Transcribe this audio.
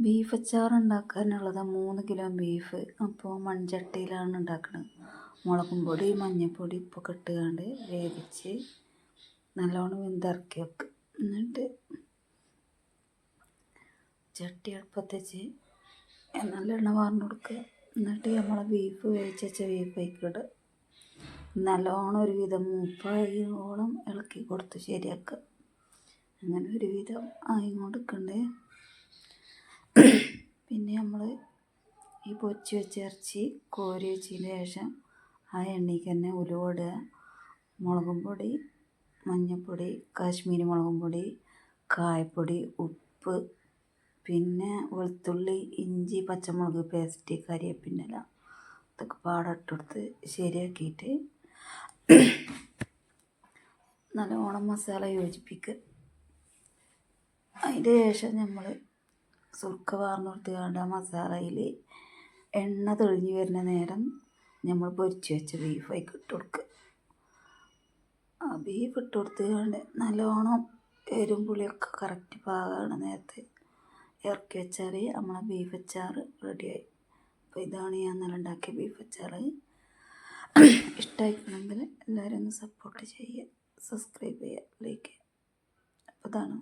Beef അച്ചാർ ഉണ്ടാക്കാനുള്ളത് 3 kilo beef. അപ്പോൾ മൺചട്ടിയിലാണ് ഉണ്ടാക്കുന്നത്. മുളകും പൊടി, മഞ്ഞൾപ്പൊടി, ഉപ്പൊക്കെ ഇട്ടുകൊണ്ട് വേവിച്ച് നല്ലോണം വെന്തിറക്കി വെക്കുക. എന്നിട്ട് ചട്ടി അടുപ്പത്ത് വെച്ച് നല്ലെണ്ണ വാർന്നു കൊടുക്കുക. എന്നിട്ട് നമ്മൾ ബീഫ് വേവിച്ച് വെച്ച ബീഫ് ഇടുക. നല്ലോണം ഒരുവിധം മൂപ്പായോളം ഇളക്കി കൊടുത്ത് ശരിയാക്കുക. അങ്ങനെ ഒരുവിധം ആയി കൊടുക്കണ്ടേ. പിന്നെ നമ്മൾ ഈ പൊരിച്ച് വെച്ച ഇറച്ചി കോരി വെച്ചതിന് ശേഷം ആ എണ്ണയ്ക്ക് തന്നെ ഉലുവ ഇടുക. മുളകും പൊടി, മഞ്ഞൾപ്പൊടി, കാശ്മീരി മുളകും പൊടി, കായപ്പൊടി, ഉപ്പ്, പിന്നെ വെളുത്തുള്ളി, ഇഞ്ചി, പച്ചമുളക് പേസ്റ്റ്, കരിവേപ്പിൻ്റെ ഇല ഇതൊക്കെ പാടിട്ടെടുത്ത് ശരിയാക്കിയിട്ട് നല്ലോണം മസാല യോജിപ്പിക്കുക. അതിൻ്റെ ശേഷം നമ്മൾ സുർക്ക വാർന്നു കൊടുത്തുകൊണ്ട് ആ മസാലയിൽ എണ്ണ തെളിഞ്ഞ് വരുന്ന നേരം നമ്മൾ പൊരിച്ച് വെച്ച ബീഫ് അതിൽ ഇട്ട് കൊടുക്കുക. ആ ബീഫ് ഇട്ട് കൊടുത്തുകൊണ്ട് നല്ലോണം എരും പുളിയൊക്കെ കറക്റ്റ് പാകമാണ് നേരത്തെ ഇറക്കി വെച്ചാൽ നമ്മളെ ബീഫ് അച്ചാർ റെഡിയായി. അപ്പോൾ ഇതാണ് ഞാൻ നല്ല ഉണ്ടാക്കിയ ബീഫ് അച്ചാർ. ഇഷ്ടമായിട്ടുണ്ടെങ്കിൽ എല്ലാവരും ഒന്ന് സപ്പോർട്ട് ചെയ്യുക, സബ്സ്ക്രൈബ് ചെയ്യുക, ലൈക്ക് ചെയ്യുക. അപ്പോൾ ഇതാണ്